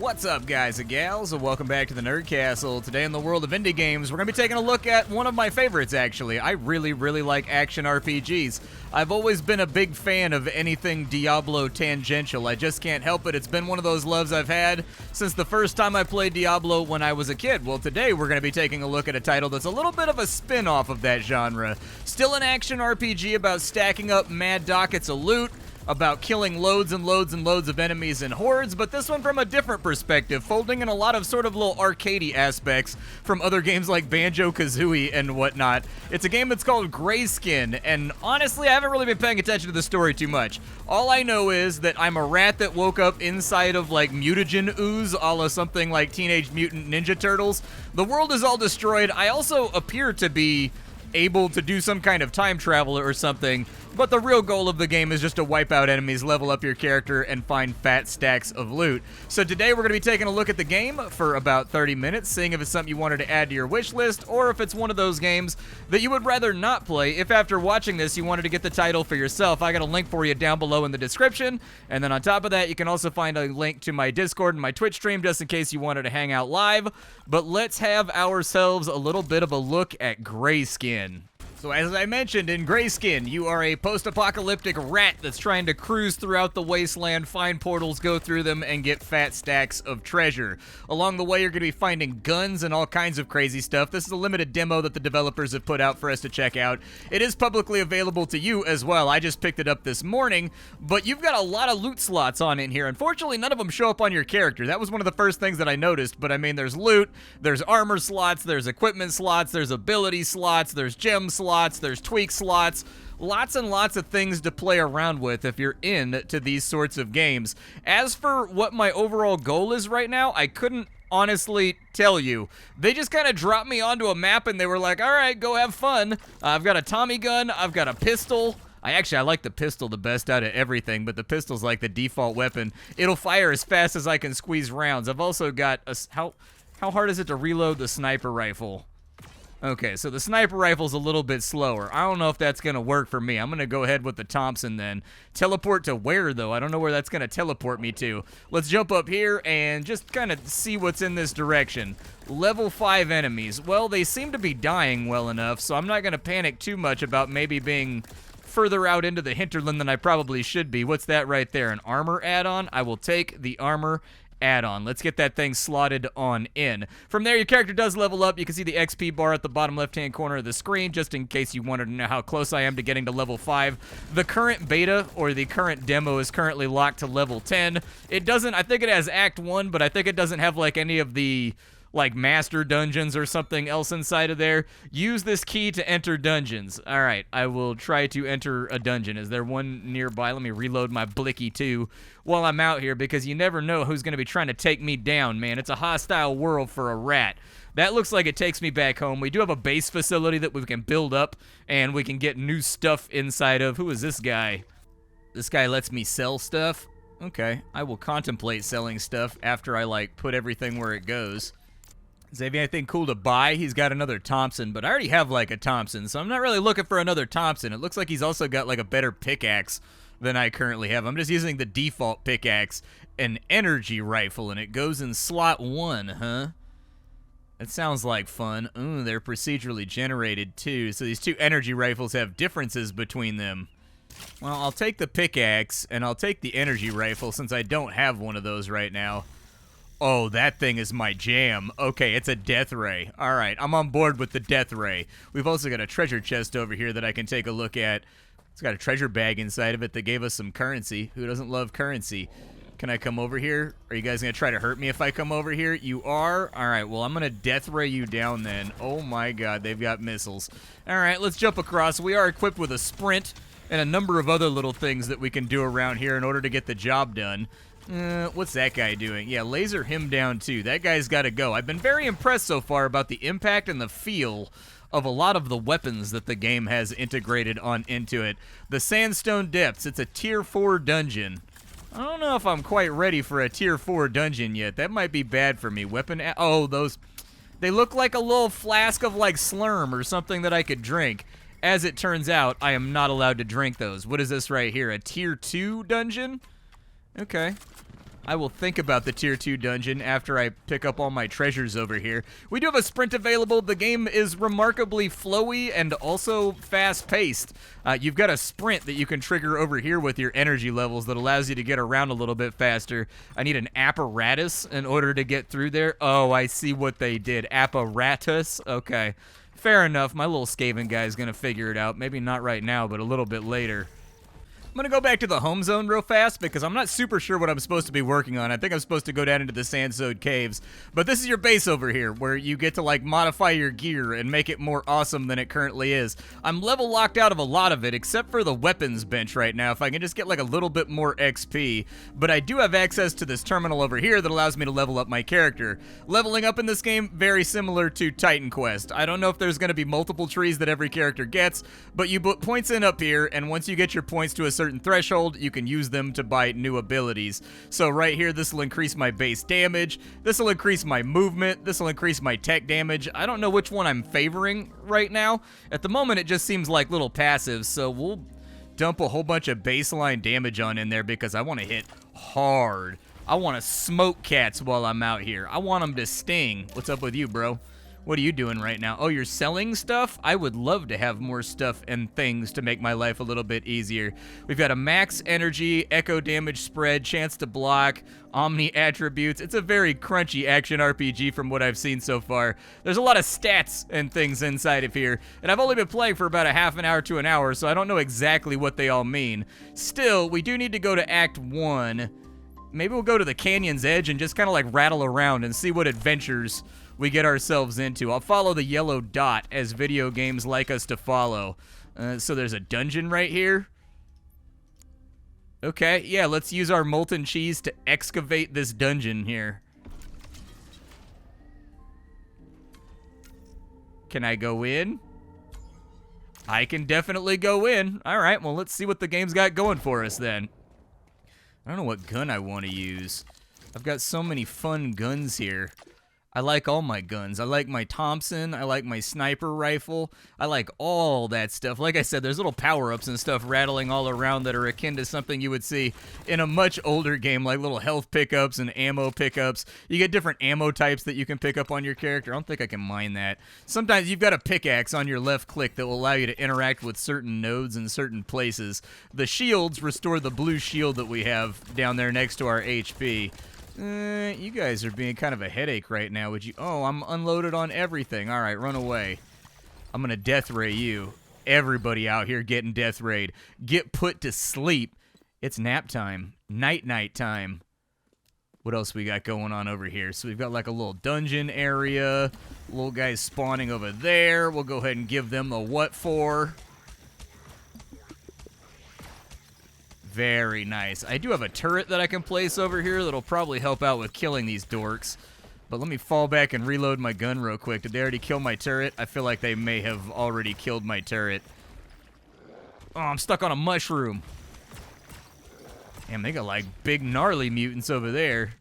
What's up, guys and gals, and welcome back to the Nerd Castle. Today in the world of indie games, we're going to be taking a look at one of my favorites, actually. I really like action RPGs. I've always been a big fan of anything Diablo tangential. I just can't help it. It's been one of those loves I've had since the first time I played Diablo when I was a kid. Well, today we're going to be taking a look at a title that's a little bit of a spin-off of that genre. Still an action RPG about stacking up mad dockets of loot, about killing loads and loads and loads of enemies and hordes, but this one from a different perspective, folding in a lot of sort of little arcadey aspects from other games like Banjo-Kazooie and whatnot. It's a game that's called Greyskin, and honestly, I haven't really been paying attention to the story too much. All I know is that I'm a rat that woke up inside of like mutagen ooze, a la something like Teenage Mutant Ninja Turtles. The world is all destroyed. I also appear to be able to do some kind of time travel or something, but the real goal of the game is just to wipe out enemies, level up your character, and find fat stacks of loot. So today we're going to be taking a look at the game for about 30 minutes, seeing if it's something you wanted to add to your wish list, or if it's one of those games that you would rather not play if after watching this you wanted to get the title for yourself. I got a link for you down below in the description, and then on top of that you can also find a link to my Discord and my Twitch stream just in case you wanted to hang out live. But let's have ourselves a little bit of a look at Greyskin. So as I mentioned, in Greyskin, you are a post-apocalyptic rat that's trying to cruise throughout the wasteland, find portals, go through them, and get fat stacks of treasure. Along the way, you're going to be finding guns and all kinds of crazy stuff. This is a limited demo that the developers have put out for us to check out. It is publicly available to you as well. I just picked it up this morning, but you've got a lot of loot slots on in here. Unfortunately, none of them show up on your character. That was one of the first things that I noticed, but I mean, there's loot, there's armor slots, there's equipment slots, there's ability slots, there's gem slots, there's tweak slots, lots and lots of things to play around with if you're into these sorts of games. As for what my overall goal is right now, I couldn't honestly tell you. They just kind of dropped me onto a map and they were like, alright, go have fun. I've got a Tommy gun, I've got a pistol. I like the pistol the best out of everything, but the pistol's like the default weapon. It'll fire as fast as I can squeeze rounds. I've also got a... How hard is it to reload the sniper rifle? Okay, so the sniper rifle's a little bit slower. I don't know if that's going to work for me. I'm going to go ahead with the Thompson then. Teleport to where, though? I don't know where that's going to teleport me to. Let's jump up here and just kind of see what's in this direction. Level 5 enemies. Well, they seem to be dying well enough, so I'm not going to panic too much about maybe being further out into the hinterland than I probably should be. What's that right there? An armor add-on? I will take the armor add-on. Let's get that thing slotted on in. From there, your character does level up. You can see the XP bar at the bottom left-hand corner of the screen, just in case you wanted to know how close I am to getting to level 5. The current beta, or the current demo, is currently locked to level 10. It doesn't, I think it has Act 1, but I think it doesn't have, like, any of the like master dungeons or something else inside of there. Use this key to enter dungeons. Alright, I will try to enter a dungeon. Is there one nearby? Let me reload my blicky too while I'm out here, because you never know who's going to be trying to take me down, man. It's a hostile world for a rat. That looks like it takes me back home. We do have a base facility that we can build up, and we can get new stuff inside of. Who is this guy? This guy lets me sell stuff? Okay, I will contemplate selling stuff after I, like, put everything where it goes. Does he have anything cool to buy? He's got another Thompson, but I already have, like, a Thompson, so I'm not really looking for another Thompson. It looks like he's also got, like, a better pickaxe than I currently have. I'm just using the default pickaxe, an energy rifle, and it goes in slot 1, huh? That sounds like fun. Ooh, they're procedurally generated, too, so these two energy rifles have differences between them. Well, I'll take the pickaxe, and I'll take the energy rifle, since I don't have one of those right now. Oh, that thing is my jam. Okay, it's a death ray. All right, I'm on board with the death ray. We've also got a treasure chest over here that I can take a look at. It's got a treasure bag inside of it that gave us some currency. Who doesn't love currency? Can I come over here? Are you guys going to try to hurt me if I come over here? You are? All right, well, I'm going to death ray you down then. Oh, my God, they've got missiles. All right, let's jump across. We are equipped with a sprint and a number of other little things that we can do around here in order to get the job done. What's that guy doing? Yeah, laser him down too. That guy's got to go. I've been very impressed so far about the impact and the feel of a lot of the weapons that the game has integrated on into it. The Sandstone Depths, it's a tier 4 dungeon. I don't know if I'm quite ready for a tier 4 dungeon yet. That might be bad for me. Oh, those, they look like a little flask of like Slurm or something that I could drink. As it turns out, I am not allowed to drink those. What is this right here? A tier 2 dungeon? Okay. I will think about the Tier 2 dungeon after I pick up all my treasures over here. We do have a sprint available. The game is remarkably flowy and also fast-paced. You've got a sprint that you can trigger over here with your energy levels that allows you to get around a little bit faster. I need an apparatus in order to get through there. Oh, I see what they did. Apparatus? Okay. Fair enough. My little Skaven guy is going to figure it out. Maybe not right now, but a little bit later. I'm going to go back to the home zone real fast because I'm not super sure what I'm supposed to be working on. I think I'm supposed to go down into the Sandstone Caves. But this is your base over here where you get to, like, modify your gear and make it more awesome than it currently is. I'm level locked out of a lot of it except for the weapons bench right now. If I can just get, like, a little bit more XP. But I do have access to this terminal over here that allows me to level up my character. Leveling up in this game, very similar to Titan Quest. I don't know if there's going to be multiple trees that every character gets, but you put points in up here, and once you get your points to a certain threshold, you can use them to buy new abilities. So right here, this will increase my base damage, this will increase my movement, this will increase my tech damage. I don't know which one I'm favoring right now. At the moment, it just seems like little passives, so we'll dump a whole bunch of baseline damage on in there because I want to hit hard. I want to smoke cats while I'm out here. I want them to sting. What's up with you, bro? What are you doing right now? Oh, you're selling stuff? I would love to have more stuff and things to make my life a little bit easier. We've got a max energy, echo damage spread, chance to block, omni attributes. It's a very crunchy action RPG from what I've seen so far. There's a lot of stats and things inside of here, and I've only been playing for about a half an hour to an hour, so I don't know exactly what they all mean. Still, we do need to go to Act 1. Maybe we'll go to the canyon's edge and just kind of like rattle around and see what adventures we get ourselves into. I'll follow the yellow dot as video games like us to follow. So there's a dungeon right here. Okay, yeah, let's use our molten cheese to excavate this dungeon here. Can I go in? I can definitely go in. All right, well, let's see what the game's got going for us then. I don't know what gun I want to use. I've got so many fun guns here. I like all my guns. I like my Thompson. I like my sniper rifle. I like all that stuff. Like I said, there's little power-ups and stuff rattling all around that are akin to something you would see in a much older game, like little health pickups and ammo pickups. You get different ammo types that you can pick up on your character. I don't think I can mine that. Sometimes you've got a pickaxe on your left click that will allow you to interact with certain nodes in certain places. The shields restore the blue shield that we have down there next to our HP. You guys are being kind of a headache right now. Would you? Oh, I'm unloaded on everything. All right, run away. I'm going to death ray you. Everybody out here getting death rayed. Get put to sleep. It's nap time. Night time. What else we got going on over here? So we've got like a little dungeon area. Little guys spawning over there. We'll go ahead and give them the what for. Very nice. I do have a turret that I can place over here that'll probably help out with killing these dorks. But let me fall back and reload my gun real quick. Did they already kill my turret? I feel like they may have already killed my turret. Oh, I'm stuck on a mushroom. Damn, they got like big gnarly mutants over there.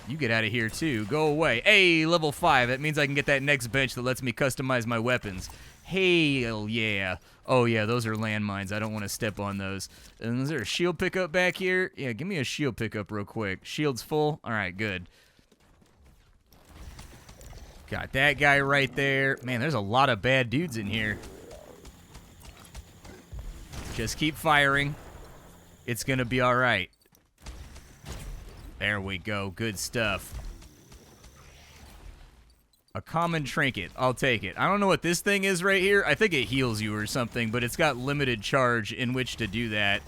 You get out of here too. Go away. Hey, level 5. That means I can get that next bench that lets me customize my weapons. Hell yeah. Oh yeah, those are landmines. I don't want to step on those. And is there a shield pickup back here? Yeah, give me a shield pickup real quick. Shield's full? Alright, good. Got that guy right there. Man, there's a lot of bad dudes in here. Just keep firing. It's gonna be alright. There we go. Good stuff. A common trinket. I'll take it. I don't know what this thing is right here. I think it heals you or something, but it's got limited charge in which to do that.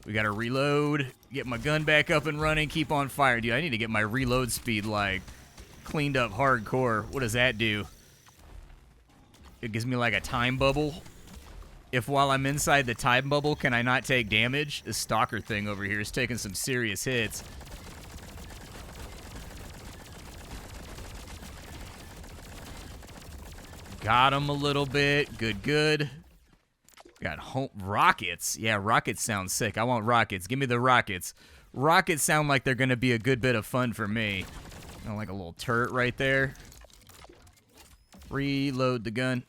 We gotta reload, get my gun back up and running, keep on fire. Dude, I need to get my reload speed, like, cleaned up hardcore. What does that do? It gives me, like, a time bubble. If while I'm inside the time bubble, can I not take damage? This stalker thing over here is taking some serious hits. Got him a little bit. Good. Got rockets. Yeah, rockets sound sick. I want rockets. Give me the rockets. Rockets sound like they're going to be a good bit of fun for me. I like a little turret right there. Reload the gun.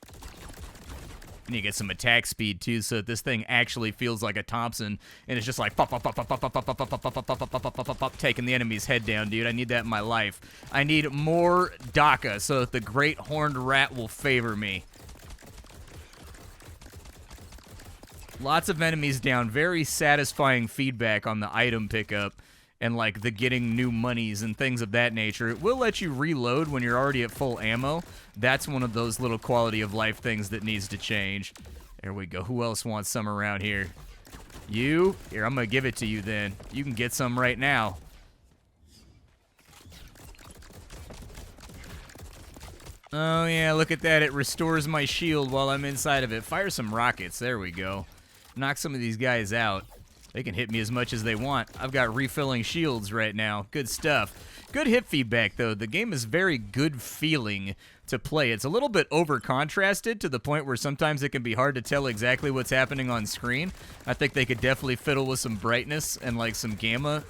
Need to get some attack speed too, so that this thing actually feels like a Thompson, and it's just like pop, pop, pop, pop, pop, pop, pop, pop, pop, pop, pop, pop, pop, pop, pop, taking the enemy's head down, dude. I need that in my life. I need more DACA so that the Great Horned Rat will favor me. Lots of enemies down. Very satisfying feedback on the item pickup and like the getting new monies and things of that nature. It will let you reload when you're already at full ammo. That's one of those little quality of life things that needs to change. There we go. Who else wants some around here? You? Here, I'm gonna give it to you then. You can get some right now. Oh yeah, look at that. It restores my shield while I'm inside of it. Fire some rockets. There we go. Knock some of these guys out. They can hit me as much as they want. I've got refilling shields right now. Good stuff. Good hit feedback, though. The game is very good feeling to play. It's a little bit over-contrasted to the point where sometimes it can be hard to tell exactly what's happening on screen. I think they could definitely fiddle with some brightness and like some gamma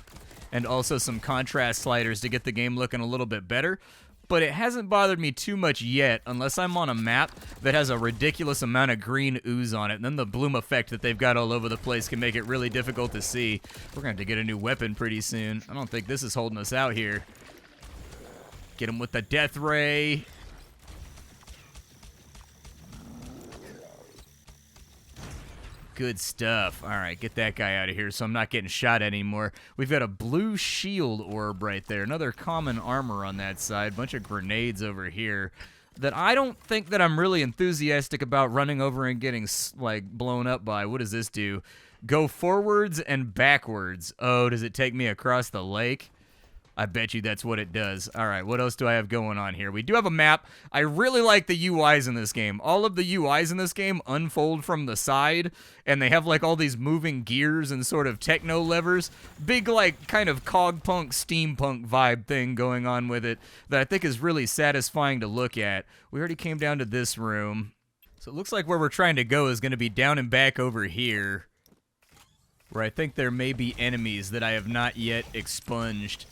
and also some contrast sliders to get the game looking a little bit better. But it hasn't bothered me too much yet, unless I'm on a map that has a ridiculous amount of green ooze on it. And then the bloom effect that they've got all over the place can make it really difficult to see. We're going to have to get a new weapon pretty soon. I don't think this is holding us out here. Get him with the death ray. Good stuff. All right, get that guy out of here so I'm not getting shot anymore. We've got a blue shield orb right there. Another common armor on that side. Bunch of grenades over here that I don't think that I'm really enthusiastic about running over and getting, like, blown up by. What does this do? Go forwards and backwards. Oh, does it take me across the lake? I bet you that's what it does. All right, what else do I have going on here? We do have a map. I really like the UIs in this game. All of the UIs in this game unfold from the side, and they have like all these moving gears and sort of techno levers. Big like kind of cogpunk, steampunk vibe thing going on with it that I think is really satisfying to look at. We already came down to this room. So it looks like where we're trying to go is going to be down and back over here, where I think there may be enemies that I have not yet expunged.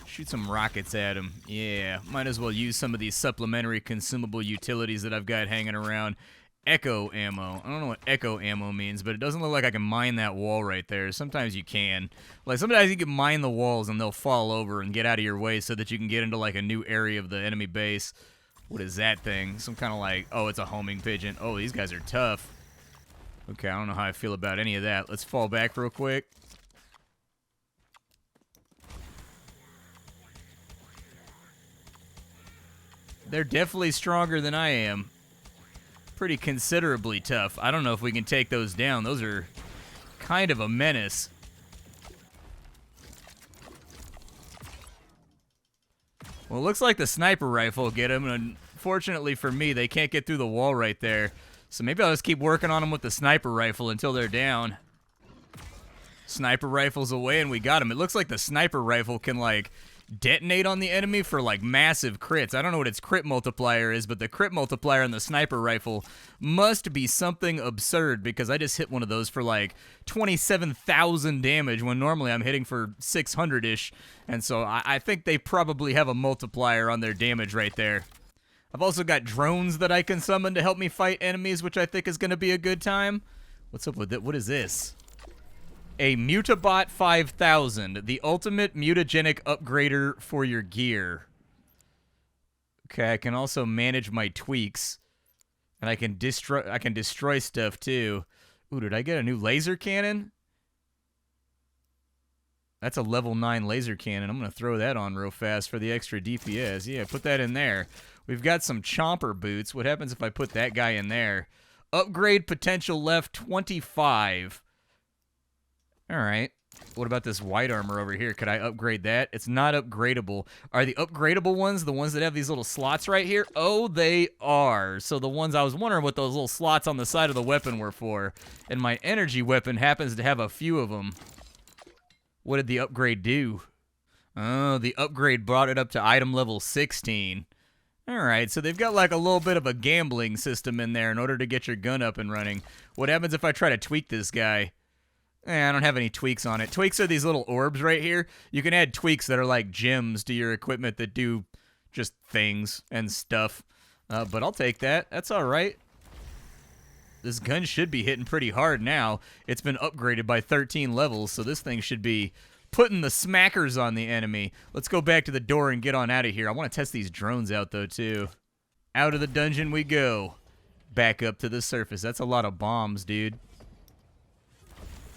Shoot some rockets at him. Yeah, might as well use some of these supplementary consumable utilities that I've got hanging around. Echo ammo. I don't know what echo ammo means, but it doesn't look like I can mine that wall right there. Sometimes you can. Like, sometimes you can mine the walls and they'll fall over and get out of your way so that you can get into, like, a new area of the enemy base. What is that thing? Some kind of, like, oh, it's a homing pigeon. Oh, these guys are tough. Okay, I don't know how I feel about any of that. Let's fall back real quick. They're definitely stronger than I am. Pretty considerably tough. I don't know if we can take those down. Those are kind of a menace. Well, it looks like the sniper rifle will get them, and unfortunately for me, they can't get through the wall right there. So maybe I'll just keep working on them with the sniper rifle until they're down. Sniper rifle's away, and we got him. It looks like the sniper rifle can, like, detonate on the enemy for like massive crits. I don't know what its crit multiplier is, but the crit multiplier on the sniper rifle must be something absurd because I just hit one of those for like 27,000 damage when normally I'm hitting for 600-ish. And so I think they probably have a multiplier on their damage right there. I've also got drones that I can summon to help me fight enemies, which I think is going to be a good time. What's up with it? What is this? A Mutabot 5000, the ultimate mutagenic upgrader for your gear. Okay, I can also manage my tweaks, and I can destroy stuff too. Ooh, did I get a new laser cannon? That's a level 9 laser cannon. I'm gonna throw that on real fast for the extra DPS. Yeah, put that in there. We've got some chomper boots. What happens if I put that guy in there? Upgrade potential left 25. All right. What about this white armor over here? Could I upgrade that? It's not upgradable. Are the upgradable ones the ones that have these little slots right here? Oh, they are. So the ones I was wondering what those little slots on the side of the weapon were for. And my energy weapon happens to have a few of them. What did the upgrade do? Oh, the upgrade brought it up to item level 16. All right, so they've got like a little bit of a gambling system in there in order to get your gun up and running. What happens if I try to tweak this guy? I don't have any tweaks on it. Tweaks are these little orbs right here. You can add tweaks that are like gems to your equipment that do just things and stuff. But I'll take that. That's all right. This gun should be hitting pretty hard now. It's been upgraded by 13 levels, so this thing should be putting the smackers on the enemy. Let's go back to the door and get on out of here. I want to test these drones out, though, too. Out of the dungeon we go. Back up to the surface. That's a lot of bombs, dude.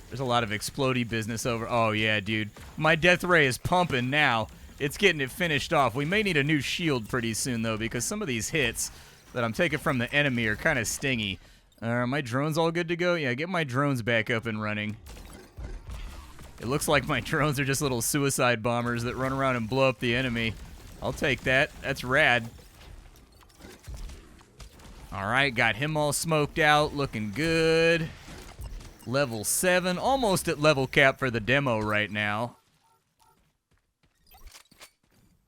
There's a lot of explodey business over. Oh, yeah, dude. My death ray is pumping now. It's getting it finished off. We may need a new shield pretty soon, though, because some of these hits that I'm taking from the enemy are kind of stingy. Are my drones all good to go? Yeah, get my drones back up and running. It looks like my drones are just little suicide bombers that run around and blow up the enemy. I'll take that. That's rad. All right, got him all smoked out. Looking good. Level 7. Almost at level cap for the demo right now.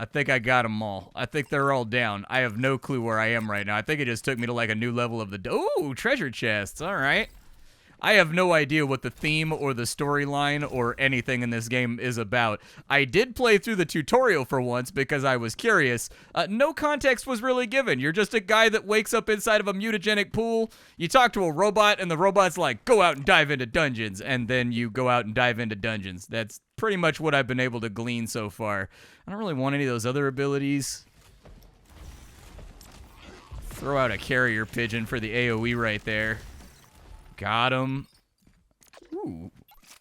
I think I got them all. I think they're all down. I have no clue where I am right now. I think it just took me to like a new level of the... Ooh, treasure chests. All right. I have no idea what the theme or the storyline or anything in this game is about. I did play through the tutorial for once because I was curious. No context was really given. You're just a guy that wakes up inside of a mutagenic pool. You talk to a robot, and the robot's like, go out and dive into dungeons. And then you go out and dive into dungeons. That's pretty much what I've been able to glean so far. I don't really want any of those other abilities. Throw out a carrier pigeon for the AoE right there. Got him. Ooh,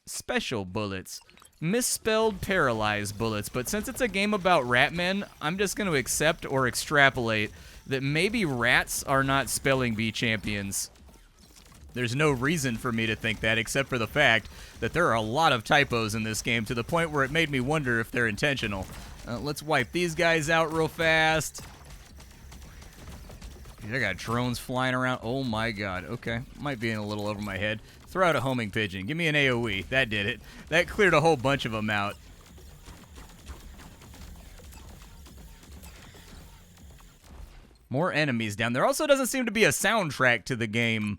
special bullets. Misspelled paralyzed bullets, but since it's a game about ratmen, I'm just going to accept or extrapolate that maybe rats are not spelling bee champions. There's no reason for me to think that except for the fact that there are a lot of typos in this game to the point where it made me wonder if they're intentional. Let's wipe these guys out real fast. I got drones flying around. Oh my god. Okay. Might be in a little over my head. Throw out a homing pigeon. Give me an AoE. That did it. That cleared a whole bunch of them out. More enemies down there. Also doesn't seem to be a soundtrack to the game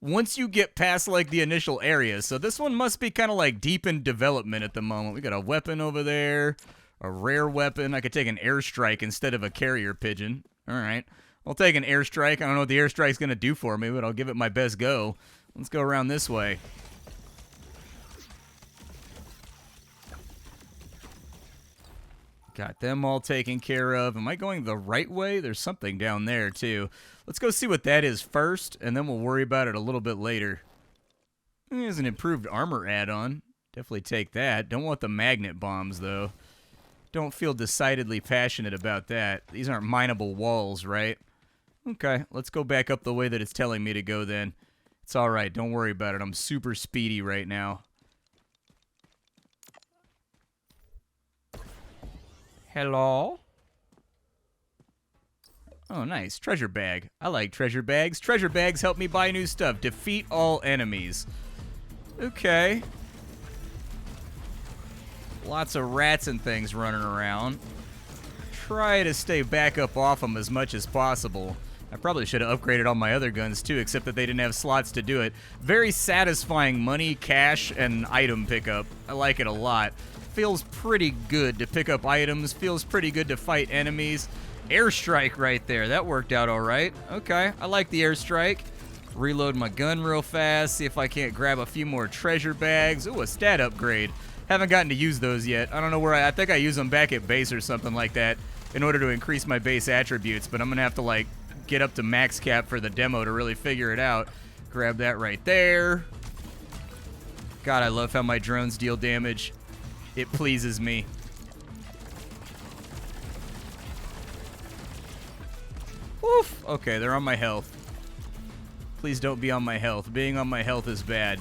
once you get past like the initial areas. So this one must be kind of like deep in development at the moment. We got a weapon over there. A rare weapon. I could take an airstrike instead of a carrier pigeon. All right. I'll take an airstrike. I don't know what the airstrike's going to do for me, but I'll give it my best go. Let's go around this way. Got them all taken care of. Am I going the right way? There's something down there, too. Let's go see what that is first, and then we'll worry about it a little bit later. There's an improved armor add-on. Definitely take that. Don't want the magnet bombs, though. Don't feel decidedly passionate about that. These aren't mineable walls, right? Okay, let's go back up the way that it's telling me to go then. It's alright, don't worry about it. I'm super speedy right now. Hello? Oh, nice. Treasure bag. I like treasure bags. Treasure bags help me buy new stuff. Defeat all enemies. Okay. Lots of rats and things running around. Try to stay back up off them as much as possible. I probably should have upgraded all my other guns too, except that they didn't have slots to do it. Very satisfying money, cash, and item pickup. I like it a lot. Feels pretty good to pick up items. Feels pretty good to fight enemies. Airstrike right there. That worked out all right. Okay, I like the airstrike. Reload my gun real fast. See if I can't grab a few more treasure bags. Ooh, a stat upgrade. Haven't gotten to use those yet. I don't know where I think I use them back at base or something like that in order to increase my base attributes, but I'm going to have to, like, get up to max cap for the demo to really figure it out. Grab that right there. God, I love how my drones deal damage. It pleases me. Woof. Okay, they're on my health. Please don't be on my health. Being on my health is bad.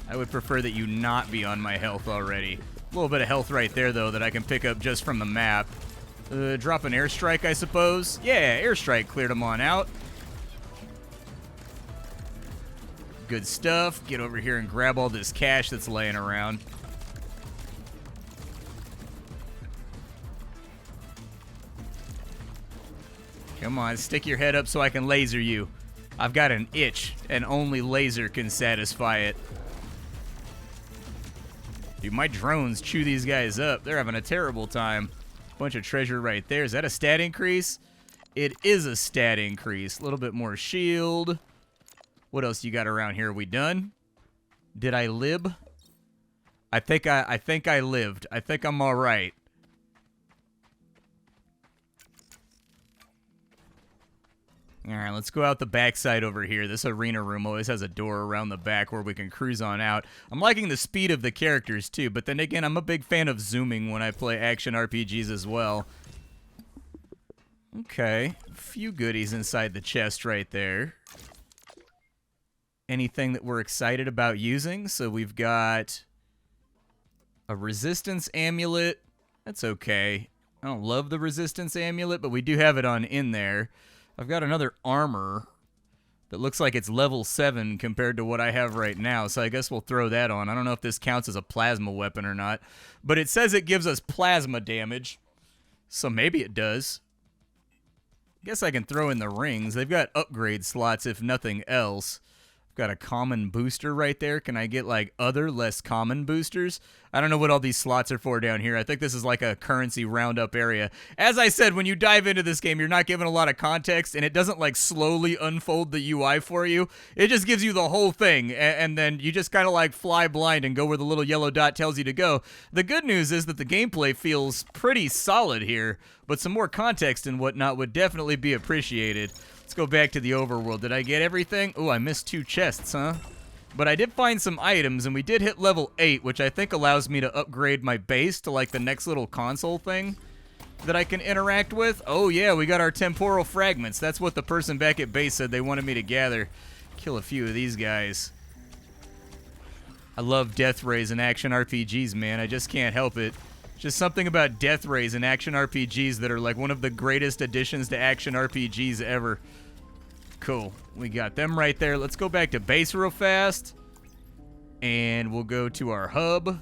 I would prefer that you not be on my health already. A little bit of health right there, though, that I can pick up just from the map. Drop an airstrike, I suppose. Yeah, airstrike cleared them on out. Good stuff. Get over here and grab all this cash that's laying around. Come on, stick your head up so I can laser you. I've got an itch, and only laser can satisfy it. Dude, my drones chew these guys up. They're having a terrible time. Bunch of treasure right there. Is that a stat increase? It is a stat increase. A little bit more shield. What else you got around here? Are we done? Did I lib? I think I lived. I think I'm all right. All right, let's go out the backside over here. This arena room always has a door around the back where we can cruise on out. I'm liking the speed of the characters too, but then again, I'm a big fan of zooming when I play action RPGs as well. Okay, a few goodies inside the chest right there. Anything that we're excited about using? So we've got a resistance amulet. That's okay. I don't love the resistance amulet, but we do have it on in there. I've got another armor that looks like it's level 7 compared to what I have right now, so I guess we'll throw that on. I don't know if this counts as a plasma weapon or not, but it says it gives us plasma damage, so maybe it does. Guess I can throw in the rings. They've got upgrade slots if nothing else. Got a common booster right there. Can I get, like, other less common boosters? I don't know what all these slots are for down here. I think this is like a currency roundup area. As I said, when you dive into this game, you're not given a lot of context, and it doesn't, like, slowly unfold the UI for you. It just gives you the whole thing, and then you just kind of, like, fly blind and go where the little yellow dot tells you to go. The good news is that the gameplay feels pretty solid here, but some more context and whatnot would definitely be appreciated. Let's go back to the overworld. Did I get everything? Oh, I missed 2 chests, huh? But I did find some items, and we did hit level 8, which I think allows me to upgrade my base to, like, the next little console thing that I can interact with. Oh, yeah, we got our temporal fragments. That's what the person back at base said they wanted me to gather. Kill a few of these guys. I love death rays in action RPGs, man. I just can't help it. Just something about death rays in action RPGs that are like one of the greatest additions to action RPGs ever. Cool. We got them right there. Let's go back to base real fast. And we'll go to our hub.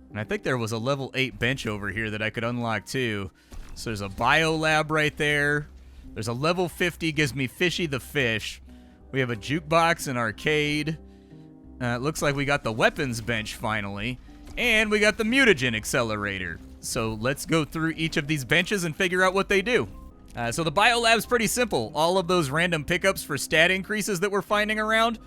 And I think there was a level 8 bench over here that I could unlock too. So there's a bio lab right there. There's a level 50, gives me Fishy the Fish. We have a jukebox and arcade. It looks like we got the weapons bench finally, and we got the mutagen accelerator. So let's go through each of these benches and figure out what they do. So the biolab's pretty simple. All of those random pickups for stat increases that we're finding around,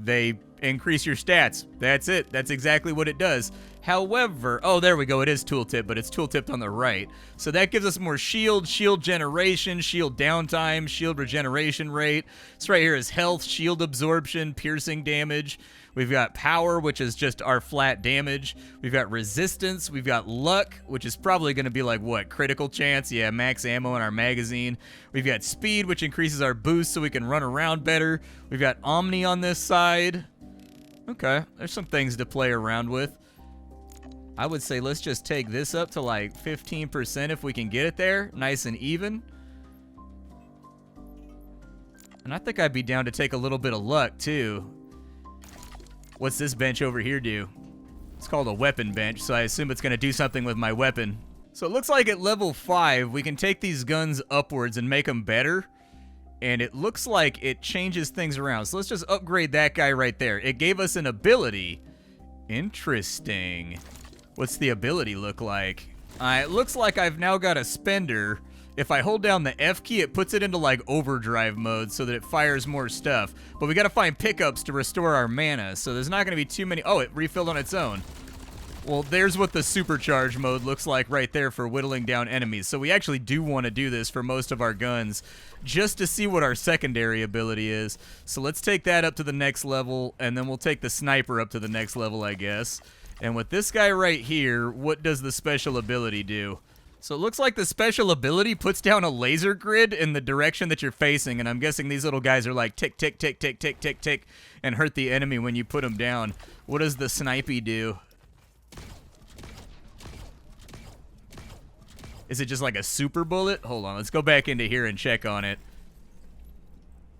they increase your stats. That's it. That's exactly what it does. However, oh, there we go. It is tooltip, but it's tooltipped on the right. So that gives us more shield, shield generation, shield downtime, shield regeneration rate. This right here is health, shield absorption, piercing damage. We've got power, which is just our flat damage. We've got resistance. We've got luck, which is probably going to be like, what, critical chance? Yeah, max ammo in our magazine. We've got speed, which increases our boost so we can run around better. We've got omni on this side. Okay, there's some things to play around with. I would say let's just take this up to like 15% if we can get it there, nice and even. And I think I'd be down to take a little bit of luck too. What's this bench over here do? It's called a weapon bench, so I assume it's going to do something with my weapon. So it looks like at level 5, we can take these guns upwards and make them better. And it looks like it changes things around. So let's just upgrade that guy right there. It gave us an ability. Interesting. What's the ability look like? It looks like I've now got a spender. If I hold down the F key, it puts it into like overdrive mode so that it fires more stuff. But we gotta find pickups to restore our mana, so there's not gonna be too many. Oh, it refilled on its own. Well, there's what the supercharge mode looks like right there for whittling down enemies. So we actually do want to do this for most of our guns just to see what our secondary ability is. So let's take that up to the next level, and then we'll take the sniper up to the next level, I guess. And with this guy right here, what does the special ability do? So it looks like the special ability puts down a laser grid in the direction that you're facing, and I'm guessing these little guys are like tick, tick, tick, tick, tick, tick, tick, and hurt the enemy when you put them down. What does the snipey do? Is it just like a super bullet? Hold on, let's go back into here and check on it.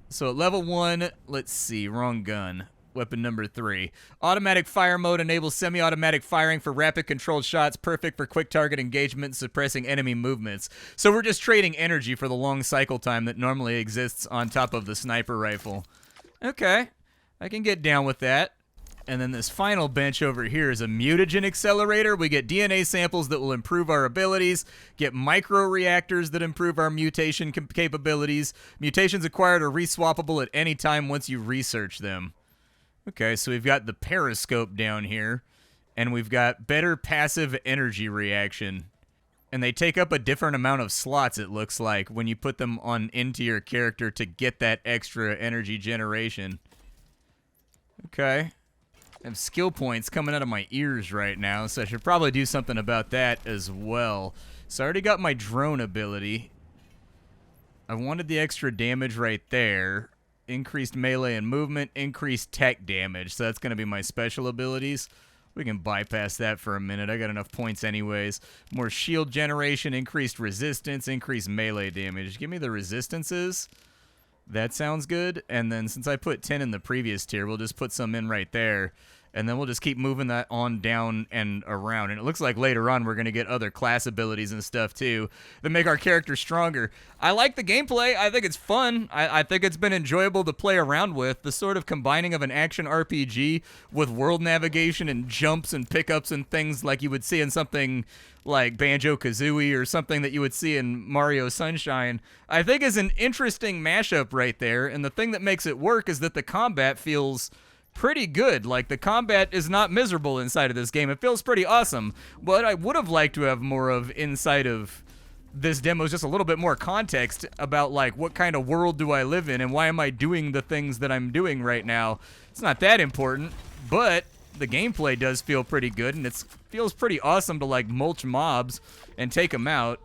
So at level 1, let's see, wrong gun. Weapon number 3. Automatic fire mode enables semi-automatic firing for rapid controlled shots, perfect for quick target engagement, suppressing enemy movements. So we're just trading energy for the long cycle time that normally exists on top of the sniper rifle. Okay, I can get down with that. And then this final bench over here is a mutagen accelerator. We get DNA samples that will improve our abilities, get microreactors that improve our mutation capabilities. Mutations acquired are reswappable at any time once you research them. Okay, so we've got the periscope down here, and we've got better passive energy reaction. And they take up a different amount of slots, it looks like, when you put them on into your character to get that extra energy generation. Okay. I have skill points coming out of my ears right now, so I should probably do something about that as well. So I already got my drone ability. I wanted the extra damage right there. Increased melee and movement, increased tech damage. So that's going to be my special abilities. We can bypass that for a minute. I got enough points anyways. More shield generation, increased resistance, increased melee damage. Give me the resistances. That sounds good. And then since I put 10 in the previous tier, we'll just put some in right there. And then we'll just keep moving that on down and around. And it looks like later on we're going to get other class abilities and stuff too that make our character stronger. I like the gameplay. I think it's fun. I think it's been enjoyable to play around with. The sort of combining of an action RPG with world navigation and jumps and pickups and things like you would see in something like Banjo-Kazooie or something that you would see in Mario Sunshine, I think is an interesting mashup right there. And the thing that makes it work is that the combat feels pretty good. Like, the combat is not miserable inside of this game. It feels pretty awesome. But I would have liked to have more of inside of this demo is just a little bit more context about, like, what kind of world do I live in and why am I doing the things that I'm doing right now. It's not that important, but the gameplay does feel pretty good, and it feels pretty awesome to, like, mulch mobs and take them out.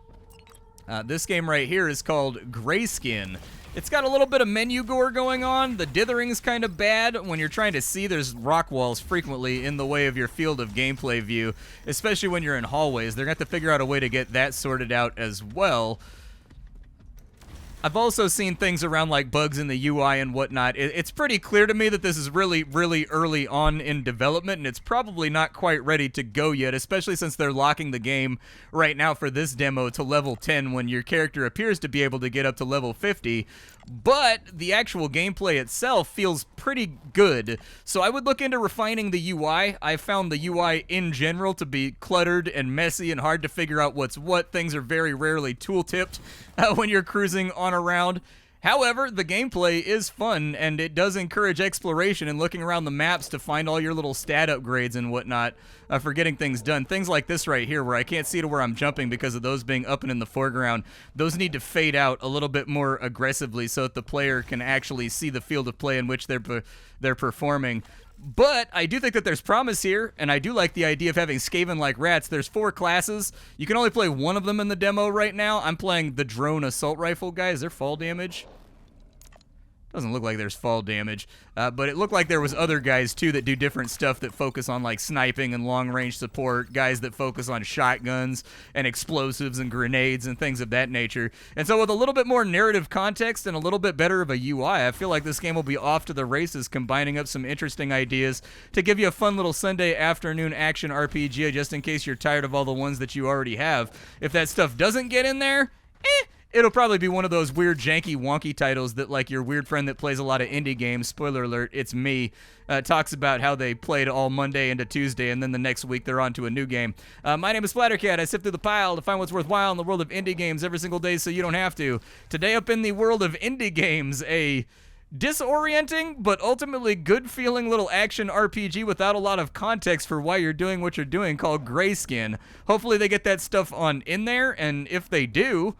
This game right here is called Greyskin. It's got a little bit of menu gore going on. The dithering's kind of bad. When you're trying to see, there's rock walls frequently in the way of your field of gameplay view, especially when you're in hallways. They're going to have to figure out a way to get that sorted out as well. I've also seen things around like bugs in the UI and whatnot. It's pretty clear to me that this is really, really early on in development, and it's probably not quite ready to go yet, especially since they're locking the game right now for this demo to level 10 when your character appears to be able to get up to level 50. But the actual gameplay itself feels pretty good. So I would look into refining the UI. I found the UI in general to be cluttered and messy and hard to figure out what's what. Things are very rarely tool-tipped when you're cruising on around. However, the gameplay is fun, and it does encourage exploration and looking around the maps to find all your little stat upgrades and whatnot for getting things done. Things like this right here, where I can't see to where I'm jumping because of those being up and in the foreground, those need to fade out a little bit more aggressively so that the player can actually see the field of play in which they're performing. But I do think that there's promise here, and I do like the idea of having Skaven like rats. There's 4 classes. You can only play one of them in the demo right now. I'm playing the drone assault rifle guy. Is there fall damage? Doesn't look like there's fall damage, but it looked like there was other guys too that do different stuff that focus on like sniping and long-range support, guys that focus on shotguns and explosives and grenades and things of that nature. And so with a little bit more narrative context and a little bit better of a UI, I feel like this game will be off to the races, combining up some interesting ideas to give you a fun little Sunday afternoon action RPG just in case you're tired of all the ones that you already have. If that stuff doesn't get in there, it'll probably be one of those weird, janky, wonky titles that, like, your weird friend that plays a lot of indie games, spoiler alert, it's me, talks about how they played all Monday into Tuesday, and then the next week they're on to a new game. My name is Splattercat. I sift through the pile to find what's worthwhile in the world of indie games every single day so you don't have to. Today up in the world of indie games, a disorienting but ultimately good-feeling little action RPG without a lot of context for why you're doing what you're doing called Greyskin. Hopefully they get that stuff on in there, and if they do,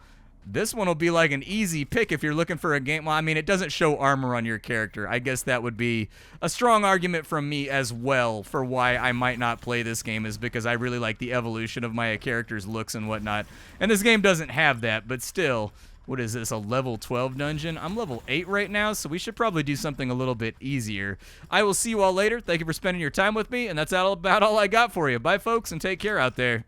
this one will be like an easy pick if you're looking for a game. Well, I mean, it doesn't show armor on your character. I guess that would be a strong argument from me as well for why I might not play this game, is because I really like the evolution of my character's looks and whatnot. And this game doesn't have that, but still, what is this, a level 12 dungeon? I'm level 8 right now, so we should probably do something a little bit easier. I will see you all later. Thank you for spending your time with me, and that's about all I got for you. Bye, folks, and take care out there.